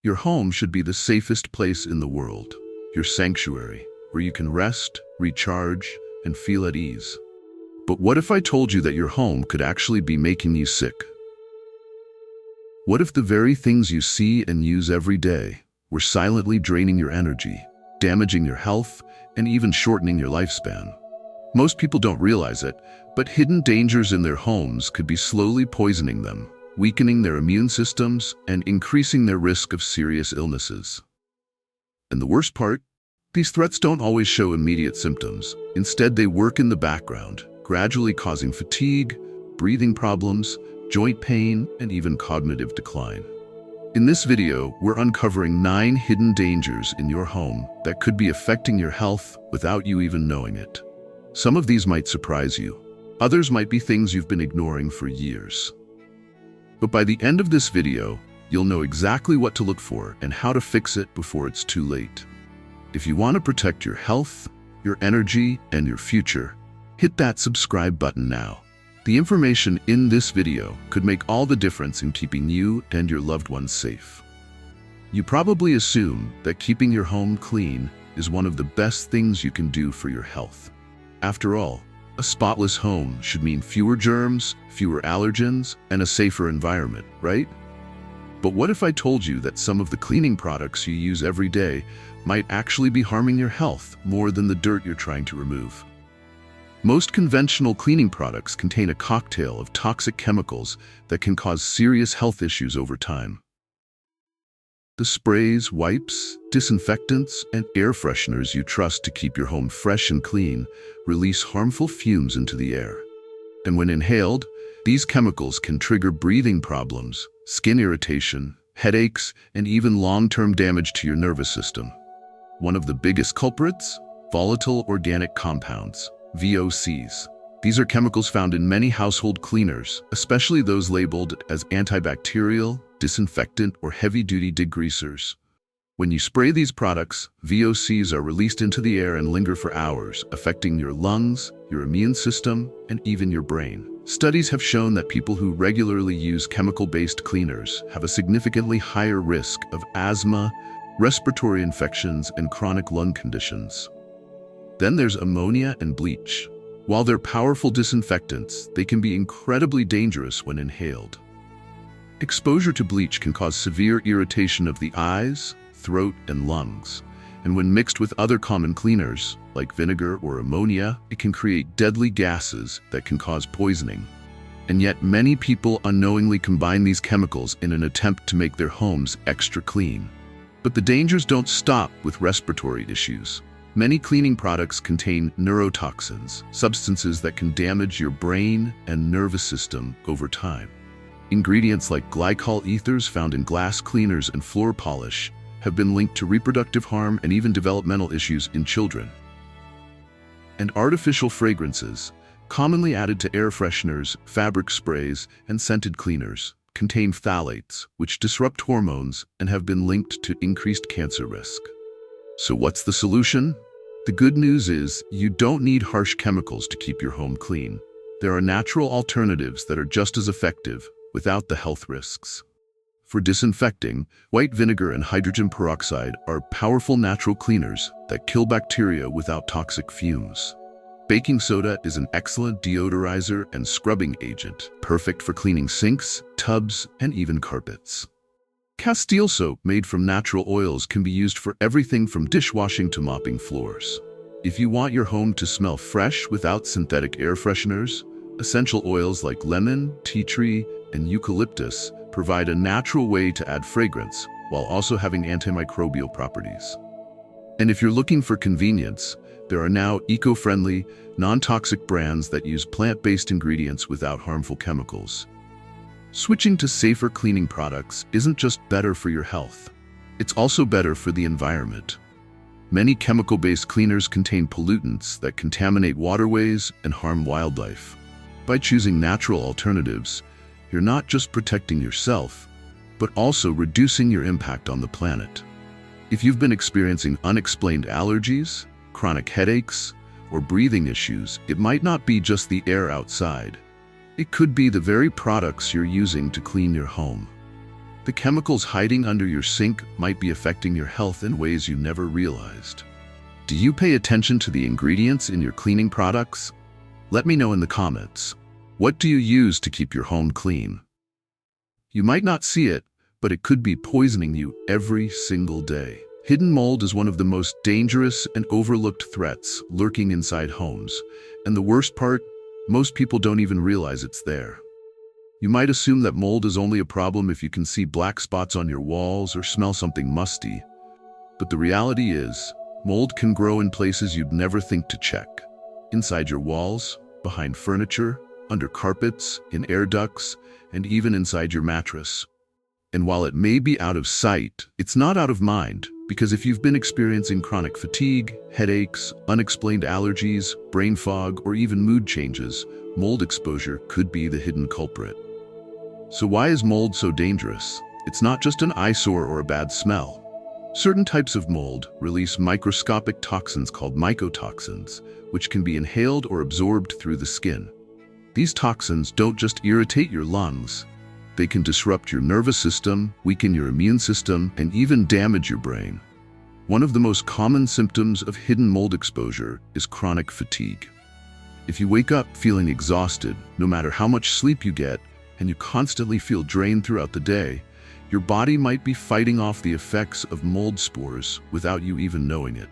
Your home should be the safest place in the world, your sanctuary, where you can rest, recharge, and feel at ease. But what if I told you that your home could actually be making you sick? What if the very things you see and use every day were silently draining your energy, damaging your health, and even shortening your lifespan? Most people don't realize it, but hidden dangers in their homes could be slowly poisoning them, weakening their immune systems, and increasing their risk of serious illnesses. And the worst part? These threats don't always show immediate symptoms. Instead, they work in the background, gradually causing fatigue, breathing problems, joint pain, and even cognitive decline. In this video, we're uncovering 9 hidden dangers in your home that could be affecting your health without you even knowing it. Some of these might surprise you. Others might be things you've been ignoring for years. But by the end of this video, you'll know exactly what to look for and how to fix it before it's too late. If you want to protect your health, your energy, and your future, hit that subscribe button now. The information in this video could make all the difference in keeping you and your loved ones safe. You probably assume that keeping your home clean is one of the best things you can do for your health. After all, a spotless home should mean fewer germs, fewer allergens, and a safer environment, right? But what if I told you that some of the cleaning products you use every day might actually be harming your health more than the dirt you're trying to remove? Most conventional cleaning products contain a cocktail of toxic chemicals that can cause serious health issues over time. The sprays, wipes, disinfectants, and air fresheners you trust to keep your home fresh and clean release harmful fumes into the air. And when inhaled, these chemicals can trigger breathing problems, skin irritation, headaches, and even long-term damage to your nervous system. One of the biggest culprits? Volatile organic compounds, VOCs. These are chemicals found in many household cleaners, especially those labeled as antibacterial, disinfectant, or heavy-duty degreasers. When you spray these products, VOCs are released into the air and linger for hours, affecting your lungs, your immune system, and even your brain. Studies have shown that people who regularly use chemical-based cleaners have a significantly higher risk of asthma, respiratory infections, and chronic lung conditions. Then there's ammonia and bleach. While they're powerful disinfectants, they can be incredibly dangerous when inhaled. Exposure to bleach can cause severe irritation of the eyes, throat, and lungs. And when mixed with other common cleaners, like vinegar or ammonia, it can create deadly gases that can cause poisoning. And yet many people unknowingly combine these chemicals in an attempt to make their homes extra clean. But the dangers don't stop with respiratory issues. Many cleaning products contain neurotoxins, substances that can damage your brain and nervous system over time. Ingredients like glycol ethers found in glass cleaners and floor polish have been linked to reproductive harm and even developmental issues in children. And artificial fragrances, commonly added to air fresheners, fabric sprays, and scented cleaners, contain phthalates, which disrupt hormones and have been linked to increased cancer risk. So what's the solution? The good news is you don't need harsh chemicals to keep your home clean. There are natural alternatives that are just as effective without the health risks. For disinfecting, white vinegar and hydrogen peroxide are powerful natural cleaners that kill bacteria without toxic fumes. Baking soda is an excellent deodorizer and scrubbing agent, perfect for cleaning sinks, tubs, and even carpets. Castile soap made from natural oils can be used for everything from dishwashing to mopping floors. If you want your home to smell fresh without synthetic air fresheners, essential oils like lemon, tea tree, and eucalyptus provide a natural way to add fragrance while also having antimicrobial properties. And if you're looking for convenience, there are now eco-friendly, non-toxic brands that use plant-based ingredients without harmful chemicals. Switching to safer cleaning products isn't just better for your health, it's also better for the environment. Many chemical-based cleaners contain pollutants that contaminate waterways and harm wildlife. By choosing natural alternatives, you're not just protecting yourself, but also reducing your impact on the planet. If you've been experiencing unexplained allergies, chronic headaches, or breathing issues, it might not be just the air outside. It could be the very products you're using to clean your home. The chemicals hiding under your sink might be affecting your health in ways you never realized. Do you pay attention to the ingredients in your cleaning products? Let me know in the comments. What do you use to keep your home clean? You might not see it, but it could be poisoning you every single day. Hidden mold is one of the most dangerous and overlooked threats lurking inside homes. And the worst part, most people don't even realize it's there. You might assume that mold is only a problem if you can see black spots on your walls or smell something musty. But the reality is, mold can grow in places you'd never think to check. Inside your walls, behind furniture, under carpets, in air ducts, and even inside your mattress. And while it may be out of sight, it's not out of mind, because if you've been experiencing chronic fatigue, headaches, unexplained allergies, brain fog, or even mood changes, mold exposure could be the hidden culprit. So why is mold so dangerous? It's not just an eyesore or a bad smell. Certain types of mold release microscopic toxins called mycotoxins, which can be inhaled or absorbed through the skin. These toxins don't just irritate your lungs. They can disrupt your nervous system, weaken your immune system, and even damage your brain. One of the most common symptoms of hidden mold exposure is chronic fatigue. If you wake up feeling exhausted, no matter how much sleep you get, and you constantly feel drained throughout the day, your body might be fighting off the effects of mold spores without you even knowing it.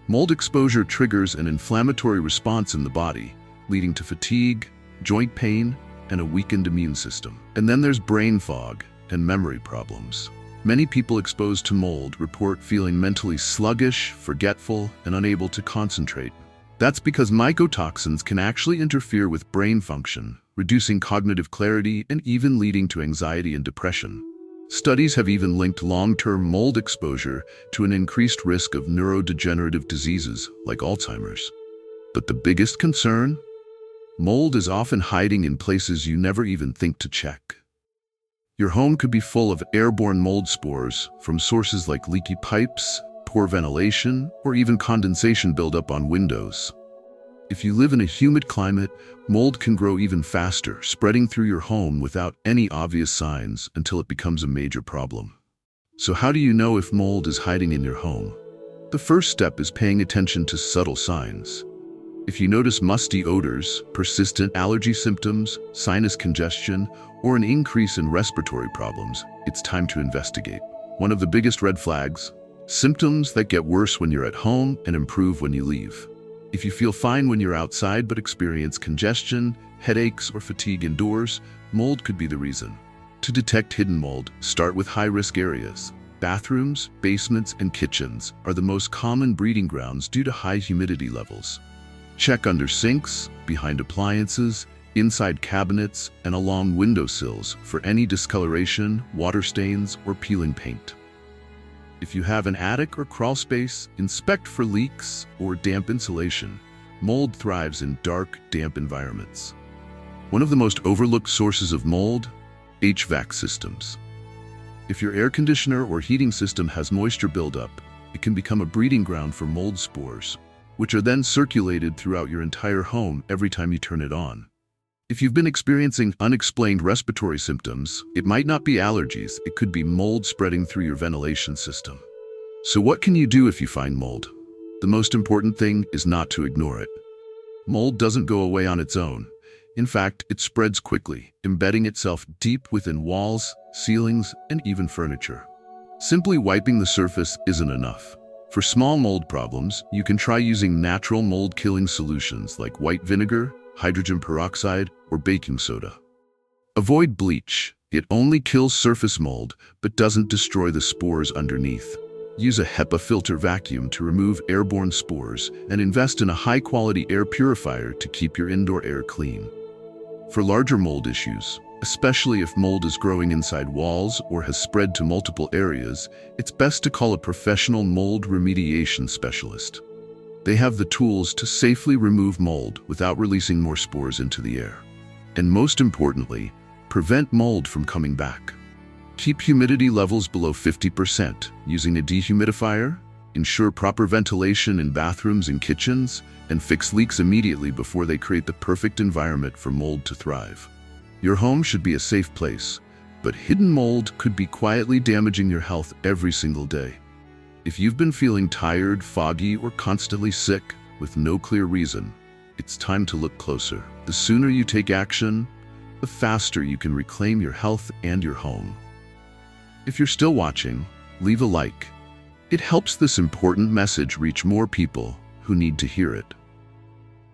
Mold exposure triggers an inflammatory response in the body, leading to fatigue, joint pain, and a weakened immune system. And then there's brain fog and memory problems. Many people exposed to mold report feeling mentally sluggish, forgetful, and unable to concentrate. That's because mycotoxins can actually interfere with brain function, reducing cognitive clarity and even leading to anxiety and depression. Studies have even linked long-term mold exposure to an increased risk of neurodegenerative diseases like Alzheimer's. But the biggest concern? Mold is often hiding in places you never even think to check. Your home could be full of airborne mold spores from sources like leaky pipes, poor ventilation, or even condensation buildup on windows. If you live in a humid climate, mold can grow even faster, spreading through your home without any obvious signs until it becomes a major problem. So how do you know if mold is hiding in your home? The first step is paying attention to subtle signs. If you notice musty odors, persistent allergy symptoms, sinus congestion, or an increase in respiratory problems, it's time to investigate. One of the biggest red flags: symptoms that get worse when you're at home and improve when you leave. If you feel fine when you're outside but experience congestion, headaches, or fatigue indoors, mold could be the reason. To detect hidden mold, start with high-risk areas. Bathrooms, basements, and kitchens are the most common breeding grounds due to high humidity levels. Check under sinks, behind appliances, inside cabinets, and along windowsills for any discoloration, water stains, or peeling paint. If you have an attic or crawl space, inspect for leaks or damp insulation. Mold thrives in dark, damp environments. One of the most overlooked sources of mold: HVAC systems. If your air conditioner or heating system has moisture buildup, it can become a breeding ground for mold spores, which are then circulated throughout your entire home every time you turn it on. If you've been experiencing unexplained respiratory symptoms, it might not be allergies, it could be mold spreading through your ventilation system. So what can you do if you find mold? The most important thing is not to ignore it. Mold doesn't go away on its own. In fact, it spreads quickly, embedding itself deep within walls, ceilings, and even furniture. Simply wiping the surface isn't enough. For small mold problems, you can try using natural mold-killing solutions like white vinegar, hydrogen peroxide, or baking soda. Avoid bleach. It only kills surface mold, but doesn't destroy the spores underneath. Use a HEPA filter vacuum to remove airborne spores, and invest in a high-quality air purifier to keep your indoor air clean. For larger mold issues, especially if mold is growing inside walls or has spread to multiple areas, it's best to call a professional mold remediation specialist. They have the tools to safely remove mold without releasing more spores into the air. And most importantly, prevent mold from coming back. Keep humidity levels below 50% using a dehumidifier, ensure proper ventilation in bathrooms and kitchens, and fix leaks immediately before they create the perfect environment for mold to thrive. Your home should be a safe place, but hidden mold could be quietly damaging your health every single day. If you've been feeling tired, foggy, or constantly sick with no clear reason, it's time to look closer. The sooner you take action, the faster you can reclaim your health and your home. If you're still watching, leave a like. It helps this important message reach more people who need to hear it.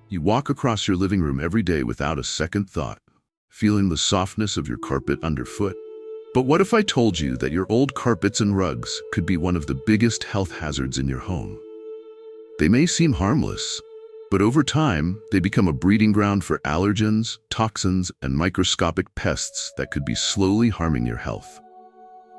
You walk across your living room every day without a second thought, feeling the softness of your carpet underfoot. But what if I told you that your old carpets and rugs could be one of the biggest health hazards in your home? They may seem harmless, but over time, they become a breeding ground for allergens, toxins, and microscopic pests that could be slowly harming your health.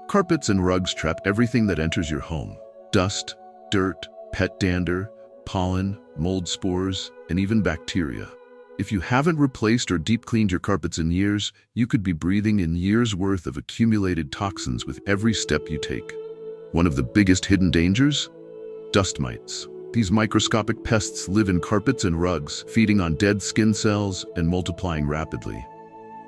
Carpets and rugs trap everything that enters your home: dust, dirt, pet dander, pollen, mold spores, and even bacteria. If you haven't replaced or deep cleaned your carpets in years, you could be breathing in years' worth of accumulated toxins with every step you take. One of the biggest hidden dangers? Dust mites. These microscopic pests live in carpets and rugs, feeding on dead skin cells and multiplying rapidly.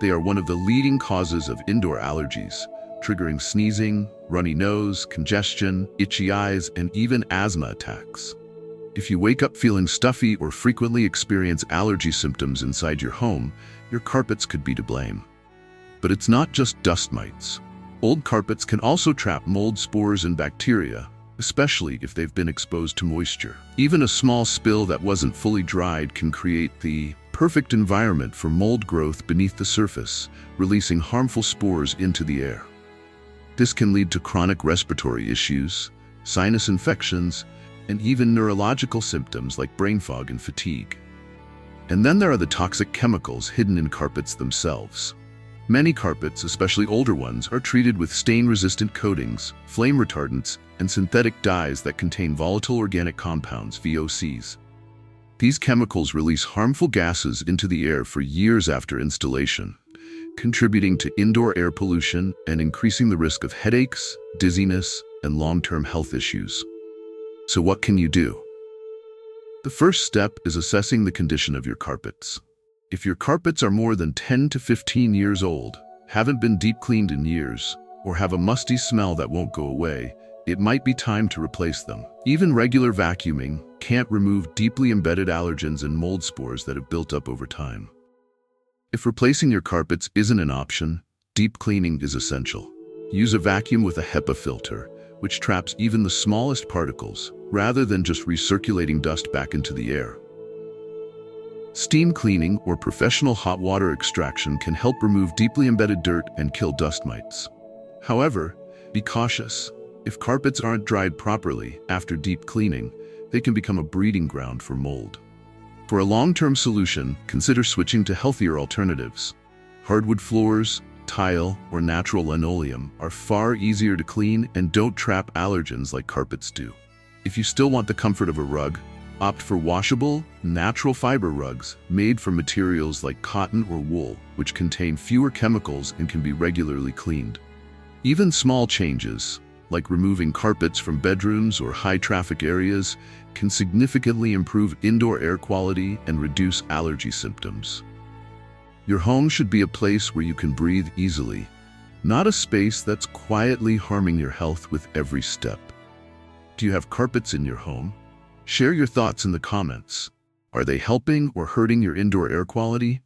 They are one of the leading causes of indoor allergies, triggering sneezing, runny nose, congestion, itchy eyes, and even asthma attacks. If you wake up feeling stuffy or frequently experience allergy symptoms inside your home, your carpets could be to blame. But it's not just dust mites. Old carpets can also trap mold spores and bacteria, especially if they've been exposed to moisture. Even a small spill that wasn't fully dried can create the perfect environment for mold growth beneath the surface, releasing harmful spores into the air. This can lead to chronic respiratory issues, sinus infections, and even neurological symptoms like brain fog and fatigue. And then there are the toxic chemicals hidden in carpets themselves. Many carpets, especially older ones, are treated with stain-resistant coatings, flame retardants, and synthetic dyes that contain volatile organic compounds, VOCs. These chemicals release harmful gases into the air for years after installation, contributing to indoor air pollution and increasing the risk of headaches, dizziness, and long-term health issues. So what can you do? The first step is assessing the condition of your carpets. If your carpets are more than 10 to 15 years old, haven't been deep cleaned in years, or have a musty smell that won't go away, it might be time to replace them. Even regular vacuuming can't remove deeply embedded allergens and mold spores that have built up over time. If replacing your carpets isn't an option, deep cleaning is essential. Use a vacuum with a HEPA filter, which traps even the smallest particles, rather than just recirculating dust back into the air. Steam cleaning or professional hot water extraction can help remove deeply embedded dirt and kill dust mites. However, be cautious. If carpets aren't dried properly after deep cleaning, they can become a breeding ground for mold. For a long-term solution, consider switching to healthier alternatives. Hardwood floors, tile, or natural linoleum are far easier to clean and don't trap allergens like carpets do. If you still want the comfort of a rug, opt for washable, natural fiber rugs made from materials like cotton or wool, which contain fewer chemicals and can be regularly cleaned. Even small changes, like removing carpets from bedrooms or high-traffic areas, can significantly improve indoor air quality and reduce allergy symptoms. Your home should be a place where you can breathe easily, not a space that's quietly harming your health with every step. Do you have carpets in your home? Share your thoughts in the comments. Are they helping or hurting your indoor air quality?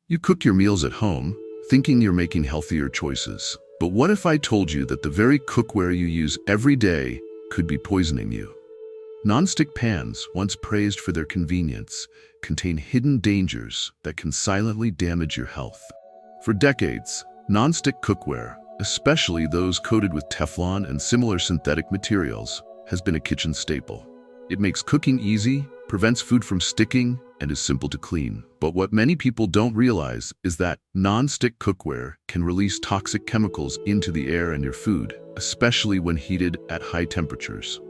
You cook your meals at home, thinking you're making healthier choices. But what if I told you that the very cookware you use every day could be poisoning you? Non-stick pans, once praised for their convenience, contain hidden dangers that can silently damage your health. For decades, non-stick cookware, especially those coated with Teflon and similar synthetic materials, has been a kitchen staple. It makes cooking easy, prevents food from sticking, and is simple to clean. But what many people don't realize is that non-stick cookware can release toxic chemicals into the air and your food, especially when heated at high temperatures.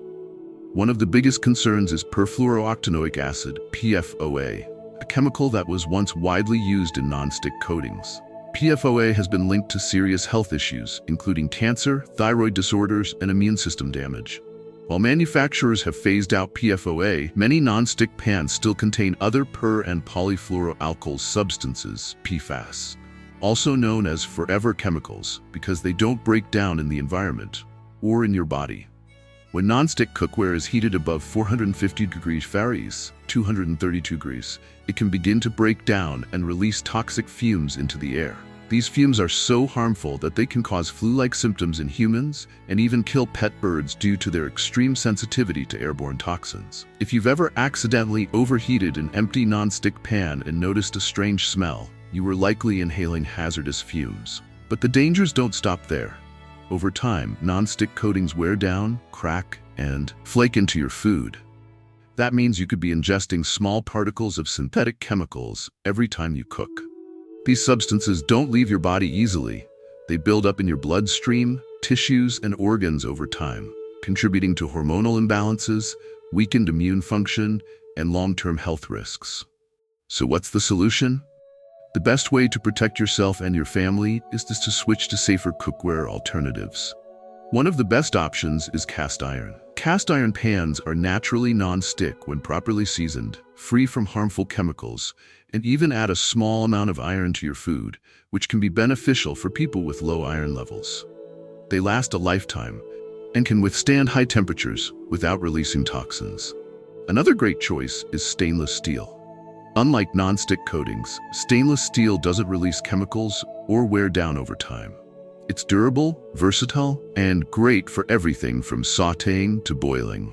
One of the biggest concerns is perfluorooctanoic acid, PFOA, a chemical that was once widely used in non-stick coatings. PFOA has been linked to serious health issues, including cancer, thyroid disorders, and immune system damage. While manufacturers have phased out PFOA, many non-stick pans still contain other per- and polyfluoroalkyl substances, PFAS. also known as forever chemicals because they don't break down in the environment or in your body. When nonstick cookware is heated above 450 degrees Fahrenheit, 232 degrees, it can begin to break down and release toxic fumes into the air. These fumes are so harmful that they can cause flu-like symptoms in humans and even kill pet birds due to their extreme sensitivity to airborne toxins. If you've ever accidentally overheated an empty nonstick pan and noticed a strange smell, you were likely inhaling hazardous fumes. But the dangers don't stop there. Over time, nonstick coatings wear down, crack, and flake into your food. That means you could be ingesting small particles of synthetic chemicals every time you cook. These substances don't leave your body easily. They build up in your bloodstream, tissues, and organs over time, contributing to hormonal imbalances, weakened immune function, and long-term health risks. So what's the solution? The best way to protect yourself and your family is to switch to safer cookware alternatives. One of the best options is cast iron. Cast iron pans are naturally non-stick when properly seasoned, free from harmful chemicals, and even add a small amount of iron to your food, which can be beneficial for people with low iron levels. They last a lifetime and can withstand high temperatures without releasing toxins. Another great choice is stainless steel. Unlike non-stick coatings, stainless steel doesn't release chemicals or wear down over time. It's durable, versatile, and great for everything from sautéing to boiling.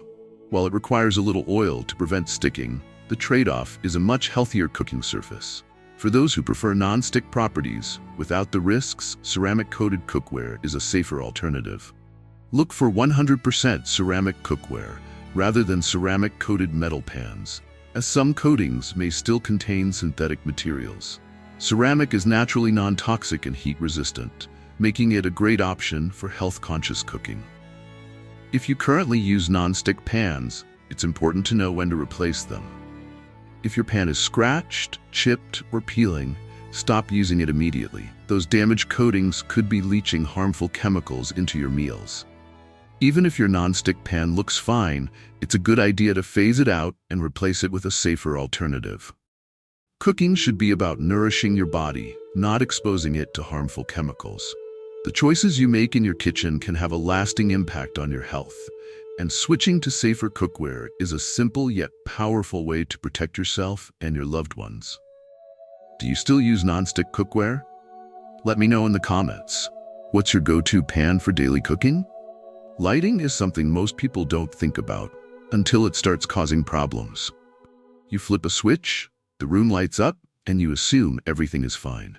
While it requires a little oil to prevent sticking, the trade-off is a much healthier cooking surface. For those who prefer non-stick properties, without the risks, ceramic-coated cookware is a safer alternative. Look for 100% ceramic cookware rather than ceramic-coated metal pans, as some coatings may still contain synthetic materials. Ceramic is naturally non-toxic and heat-resistant, making it a great option for health-conscious cooking. If you currently use non-stick pans, it's important to know when to replace them. If your pan is scratched, chipped, or peeling, stop using it immediately. Those damaged coatings could be leaching harmful chemicals into your meals. Even if your non-stick pan looks fine, it's a good idea to phase it out and replace it with a safer alternative. Cooking should be about nourishing your body, not exposing it to harmful chemicals. The choices you make in your kitchen can have a lasting impact on your health, and switching to safer cookware is a simple yet powerful way to protect yourself and your loved ones. Do you still use non-stick cookware? Let me know in the comments. What's your go-to pan for daily cooking? Lighting is something most people don't think about until it starts causing problems. You flip a switch, the room lights up, and you assume everything is fine.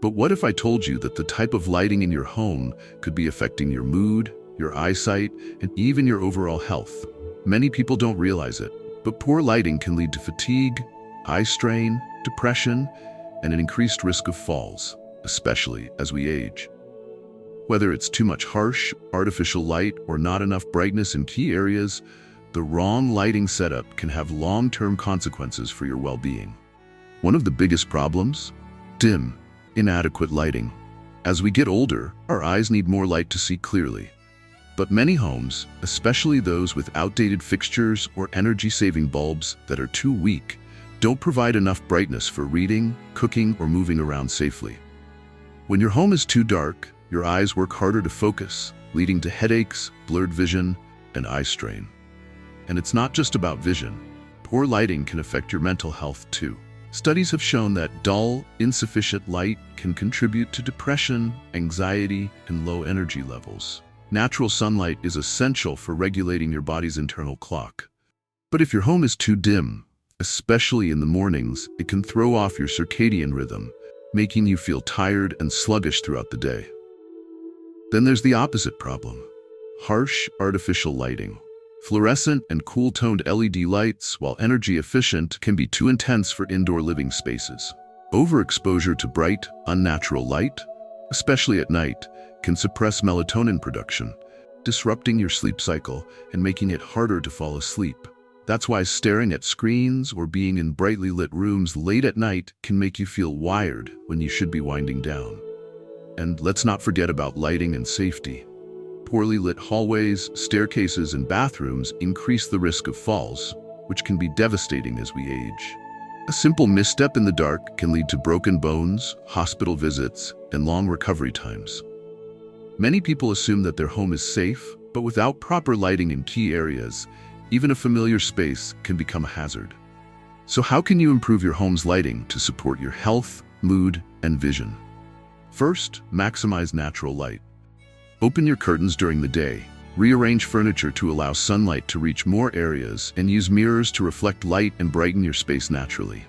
But what if I told you that the type of lighting in your home could be affecting your mood, your eyesight, and even your overall health? Many people don't realize it, but poor lighting can lead to fatigue, eye strain, depression, and an increased risk of falls, especially as we age. Whether it's too much harsh, artificial light or not enough brightness in key areas, the wrong lighting setup can have long-term consequences for your well-being. One of the biggest problems? Dim, inadequate lighting. As we get older, our eyes need more light to see clearly. But many homes, especially those with outdated fixtures or energy-saving bulbs that are too weak, don't provide enough brightness for reading, cooking, or moving around safely. When your home is too dark, your eyes work harder to focus, leading to headaches, blurred vision, and eye strain. And it's not just about vision. Poor lighting can affect your mental health too. Studies have shown that dull, insufficient light can contribute to depression, anxiety, and low energy levels. Natural sunlight is essential for regulating your body's internal clock. But if your home is too dim, especially in the mornings, it can throw off your circadian rhythm, making you feel tired and sluggish throughout the day. Then there's the opposite problem: harsh, artificial lighting. Fluorescent and cool-toned LED lights, while energy efficient, can be too intense for indoor living spaces. Overexposure to bright, unnatural light, especially at night, can suppress melatonin production, disrupting your sleep cycle and making it harder to fall asleep. That's why staring at screens or being in brightly lit rooms late at night can make you feel wired when you should be winding down. And let's not forget about lighting and safety. Poorly lit hallways, staircases, and bathrooms increase the risk of falls, which can be devastating as we age. A simple misstep in the dark can lead to broken bones, hospital visits, and long recovery times. Many people assume that their home is safe, but without proper lighting in key areas, even a familiar space can become a hazard. So how can you improve your home's lighting to support your health, mood, and vision? First, maximize natural light. Open your curtains during the day. Rearrange furniture to allow sunlight to reach more areas, and use mirrors to reflect light and brighten your space naturally.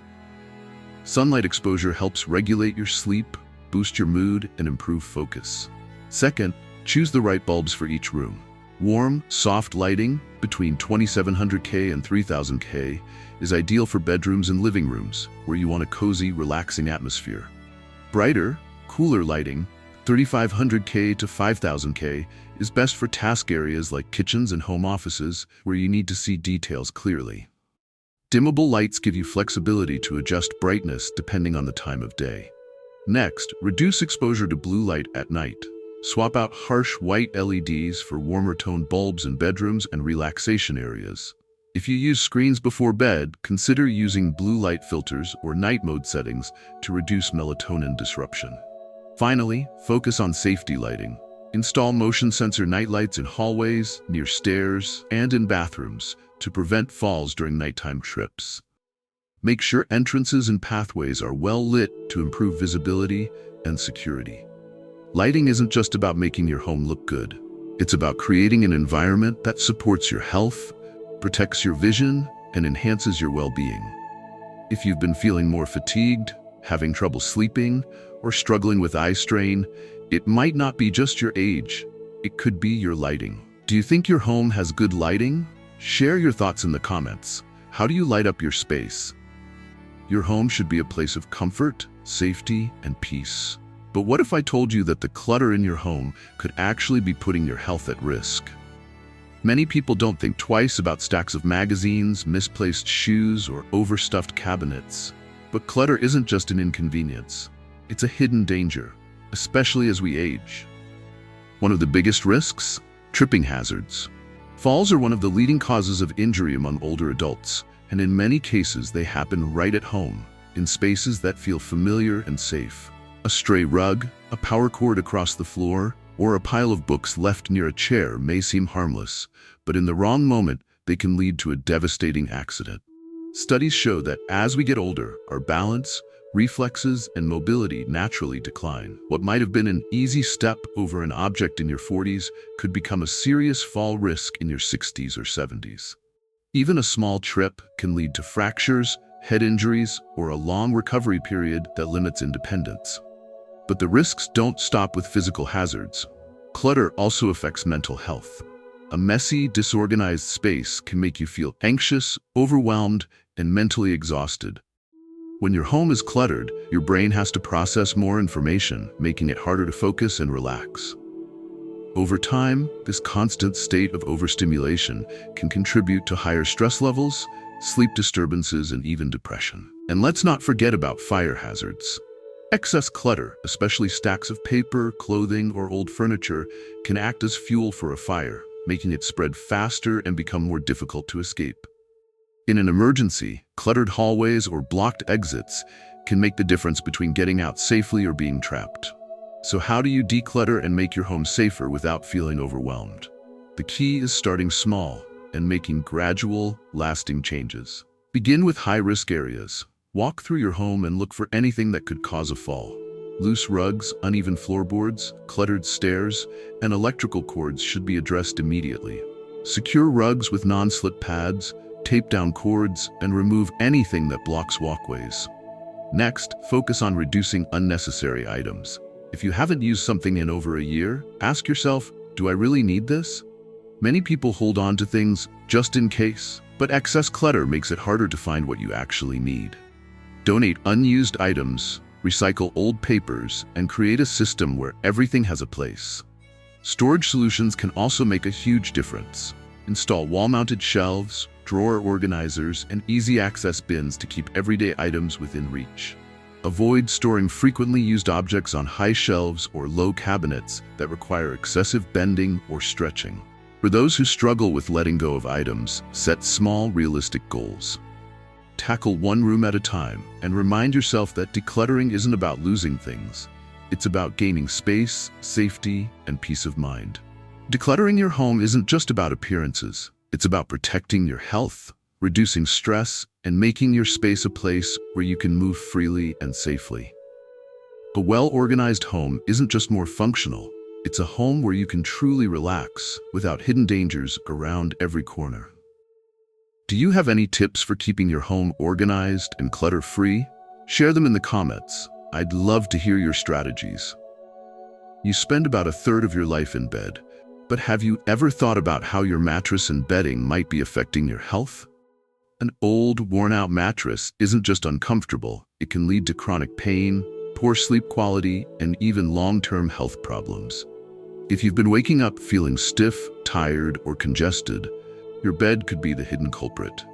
Sunlight exposure helps regulate your sleep, boost your mood, and improve focus. Second, choose the right bulbs for each room. Warm, soft lighting between 2700 K and 3000 K is ideal for bedrooms and living rooms, where you want a cozy, relaxing atmosphere. Brighter, cooler lighting 3500 K to 5000 K is best for task areas like kitchens and home offices, where you need to see details clearly. Dimmable lights give you flexibility to adjust brightness depending on the time of day. Next, reduce exposure to blue light at night. Swap out harsh white LEDs for warmer toned bulbs in bedrooms and relaxation areas. If you use screens before bed, consider using blue light filters or night mode settings to reduce melatonin disruption. Finally, focus on safety lighting. Install motion sensor nightlights in hallways, near stairs, and in bathrooms to prevent falls during nighttime trips. Make sure entrances and pathways are well lit to improve visibility and security. Lighting isn't just about making your home look good. It's about creating an environment that supports your health, protects your vision, and enhances your well-being. If you've been feeling more fatigued, having trouble sleeping, or struggling with eye strain, it might not be just your age. It could be your lighting. Do you think your home has good lighting? Share your thoughts in the comments. How do you light up your space? Your home should be a place of comfort, safety, and peace. But what if I told you that the clutter in your home could actually be putting your health at risk? Many people don't think twice about stacks of magazines, misplaced shoes, or overstuffed cabinets. But clutter isn't just an inconvenience. It's a hidden danger, especially as we age. One of the biggest risks? Tripping hazards. Falls are one of the leading causes of injury among older adults, and in many cases they happen right at home, in spaces that feel familiar and safe. A stray rug, a power cord across the floor, or a pile of books left near a chair may seem harmless, but in the wrong moment, they can lead to a devastating accident. Studies show that as we get older, our balance, reflexes, and mobility naturally decline. What might have been an easy step over an object in your 40s could become a serious fall risk in your 60s or 70s. Even a small trip can lead to fractures, head injuries, or a long recovery period that limits independence. But the risks don't stop with physical hazards. Clutter also affects mental health. A messy, disorganized space can make you feel anxious, overwhelmed, and mentally exhausted. When your home is cluttered, your brain has to process more information, making it harder to focus and relax. Over time, this constant state of overstimulation can contribute to higher stress levels, sleep disturbances, and even depression. And let's not forget about fire hazards. Excess clutter, especially stacks of paper, clothing, or old furniture, can act as fuel for a fire, making it spread faster and become more difficult to escape. In an emergency, cluttered hallways or blocked exits can make the difference between getting out safely or being trapped. So how do you declutter and make your home safer without feeling overwhelmed? The key is starting small and making gradual, lasting changes. Begin with high-risk areas. Walk through your home and look for anything that could cause a fall. Loose rugs, uneven floorboards, cluttered stairs, and electrical cords should be addressed immediately. Secure rugs with non-slip pads, tape down cords, and remove anything that blocks walkways. Next, focus on reducing unnecessary items. If you haven't used something in over a year, ask yourself, do I really need this? Many people hold on to things just in case, but excess clutter makes it harder to find what you actually need. Donate unused items, recycle old papers, and create a system where everything has a place. Storage solutions can also make a huge difference. Install wall-mounted shelves, drawer organizers, and easy-access bins to keep everyday items within reach. Avoid storing frequently used objects on high shelves or low cabinets that require excessive bending or stretching. For those who struggle with letting go of items, set small, realistic goals. tackle one room at a time and remind yourself that decluttering isn't about losing things. It's about gaining space, safety, and peace of mind. Decluttering your home isn't just about appearances. It's about protecting your health, reducing stress, and making your space a place where you can move freely and safely. A well-organized home isn't just more functional. It's a home where you can truly relax without hidden dangers around every corner. Do you have any tips for keeping your home organized and clutter-free? Share them in the comments. I'd love to hear your strategies. You spend about a third of your life in bed, but have you ever thought about how your mattress and bedding might be affecting your health? An old, worn-out mattress isn't just uncomfortable. It can lead to chronic pain, poor sleep quality, and even long-term health problems. If you've been waking up feeling stiff, tired, or congested, your bed could be the hidden culprit.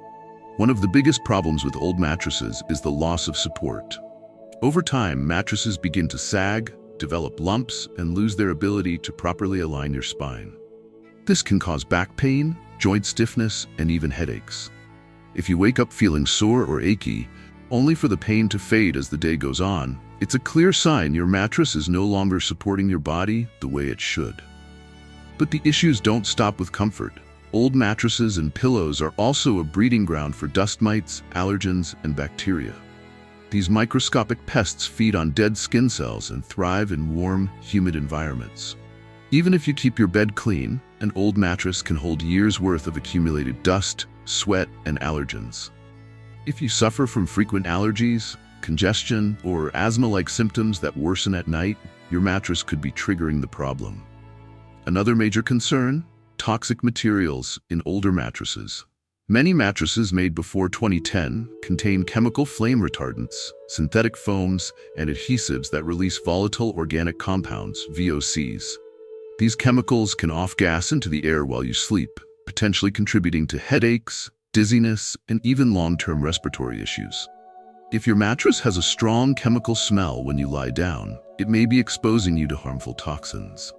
One of the biggest problems with old mattresses is the loss of support. Over time, mattresses begin to sag, develop lumps, and lose their ability to properly align your spine. This can cause back pain, joint stiffness, and even headaches. If you wake up feeling sore or achy, only for the pain to fade as the day goes on, it's a clear sign your mattress is no longer supporting your body the way it should. But the issues don't stop with comfort. Old mattresses and pillows are also a breeding ground for dust mites, allergens, and bacteria. These microscopic pests feed on dead skin cells and thrive in warm, humid environments. Even if you keep your bed clean, an old mattress can hold years' worth of accumulated dust, sweat, and allergens. If you suffer from frequent allergies, congestion, or asthma-like symptoms that worsen at night, your mattress could be triggering the problem. Another major concern: toxic materials in older mattresses. Many mattresses made before 2010 contain chemical flame retardants, synthetic foams, and adhesives that release volatile organic compounds, VOCs. These chemicals can off-gas into the air while you sleep, potentially contributing to headaches, dizziness, and even long-term respiratory issues. If your mattress has a strong chemical smell when you lie down, it may be exposing you to harmful toxins.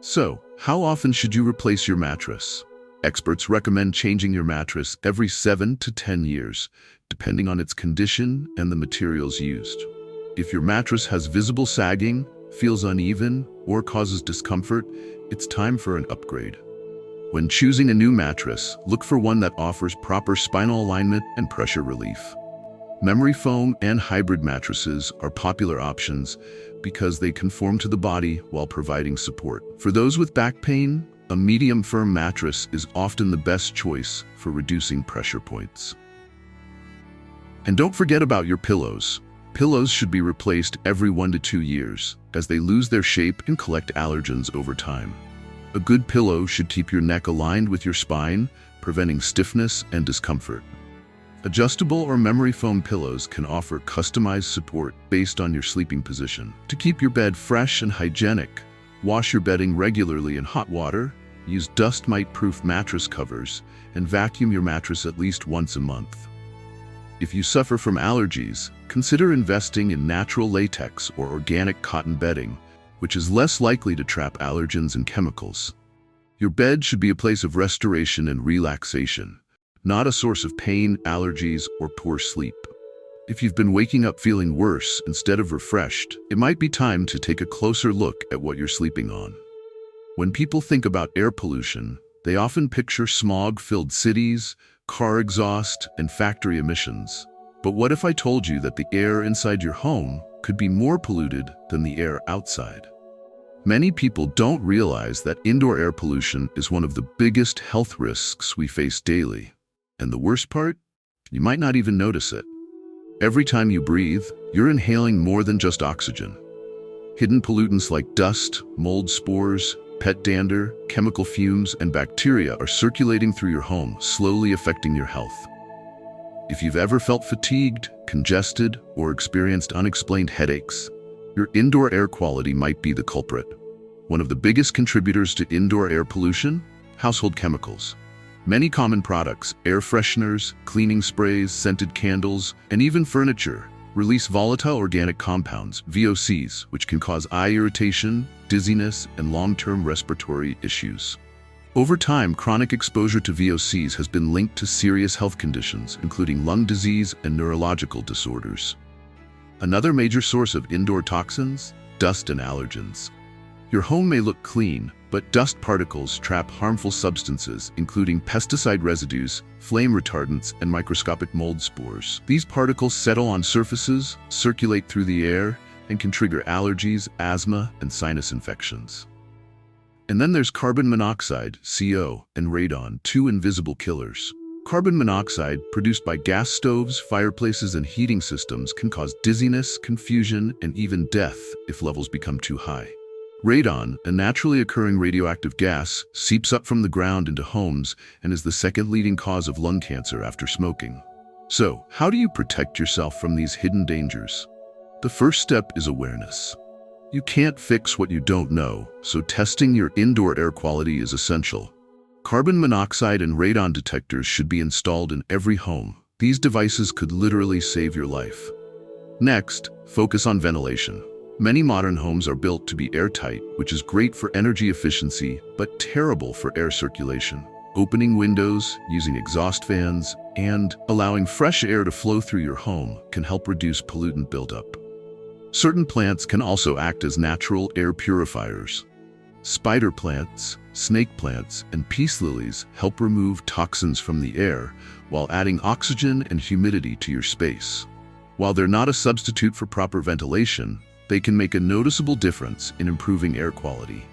So, how often should you replace your mattress? Experts recommend changing your mattress every 7 to 10 years, depending on its condition and the materials used. If your mattress has visible sagging, feels uneven, or causes discomfort, it's time for an upgrade. When choosing a new mattress, look for one that offers proper spinal alignment and pressure relief. Memory foam and hybrid mattresses are popular options because they conform to the body while providing support. For those with back pain, a medium-firm mattress is often the best choice for reducing pressure points. And don't forget about your pillows. Pillows should be replaced every 1 to 2 years, as they lose their shape and collect allergens over time. A good pillow should keep your neck aligned with your spine, preventing stiffness and discomfort. Adjustable or memory foam pillows can offer customized support based on your sleeping position. To keep your bed fresh and hygienic, wash your bedding regularly in hot water, use dust mite-proof mattress covers, and vacuum your mattress at least once a month. If you suffer from allergies, consider investing in natural latex or organic cotton bedding, which is less likely to trap allergens and chemicals. Your bed should be a place of restoration and relaxation, not a source of pain, allergies, or poor sleep. If you've been waking up feeling worse instead of refreshed, it might be time to take a closer look at what you're sleeping on. When people think about air pollution, they often picture smog-filled cities, car exhaust, and factory emissions. But what if I told you that the air inside your home could be more polluted than the air outside? Many people don't realize that indoor air pollution is one of the biggest health risks we face daily. And the worst part? You might not even notice it. Every time you breathe, you're inhaling more than just oxygen. Hidden pollutants like dust, mold spores, pet dander, chemical fumes, and bacteria are circulating through your home, slowly affecting your health. If you've ever felt fatigued, congested, or experienced unexplained headaches, your indoor air quality might be the culprit. One of the biggest contributors to indoor air pollution? Household chemicals. Many common products, air fresheners, cleaning sprays, scented candles, and even furniture, release volatile organic compounds, VOCs, which can cause eye irritation, dizziness, and long-term respiratory issues. Over time, chronic exposure to VOCs has been linked to serious health conditions, including lung disease and neurological disorders. Another major source of indoor toxins: dust and allergens. Your home may look clean, but dust particles trap harmful substances, including pesticide residues, flame retardants, and microscopic mold spores. These particles settle on surfaces, circulate through the air, and can trigger allergies, asthma, and sinus infections. And then there's carbon monoxide, CO, and radon, two invisible killers. Carbon monoxide, produced by gas stoves, fireplaces, and heating systems, can cause dizziness, confusion, and even death if levels become too high. Radon, a naturally occurring radioactive gas, seeps up from the ground into homes and is the second leading cause of lung cancer after smoking. So, how do you protect yourself from these hidden dangers? The first step is awareness. You can't fix what you don't know, so testing your indoor air quality is essential. Carbon monoxide and radon detectors should be installed in every home. These devices could literally save your life. Next, focus on ventilation. Many modern homes are built to be airtight, which is great for energy efficiency, but terrible for air circulation. Opening windows, using exhaust fans, and allowing fresh air to flow through your home can help reduce pollutant buildup. Certain plants can also act as natural air purifiers. Spider plants, snake plants, and peace lilies help remove toxins from the air while adding oxygen and humidity to your space. While they're not a substitute for proper ventilation, they can make a noticeable difference in improving air quality.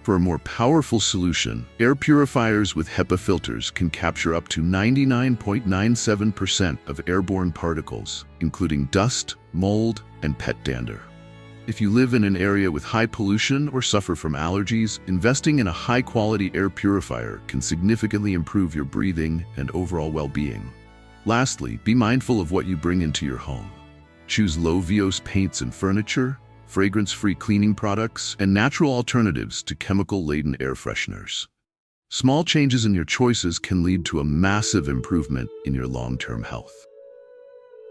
For a more powerful solution, air purifiers with HEPA filters can capture up to 99.97% of airborne particles, including dust, mold, and pet dander. If you live in an area with high pollution or suffer from allergies, investing in a high-quality air purifier can significantly improve your breathing and overall well-being. Lastly, be mindful of what you bring into your home. Choose low VOC paints and furniture, fragrance-free cleaning products, and natural alternatives to chemical-laden air fresheners. Small changes in your choices can lead to a massive improvement in your long-term health.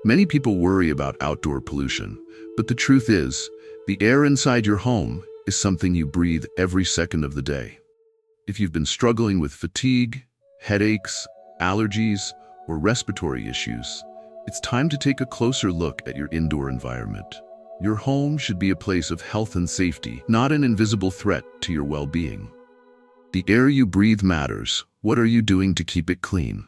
Many people worry about outdoor pollution, but the truth is, the air inside your home is something you breathe every second of the day. If you've been struggling with fatigue, headaches, allergies, or respiratory issues, it's time to take a closer look at your indoor environment. Your home should be a place of health and safety, not an invisible threat to your well-being. The air you breathe matters. What are you doing to keep it clean?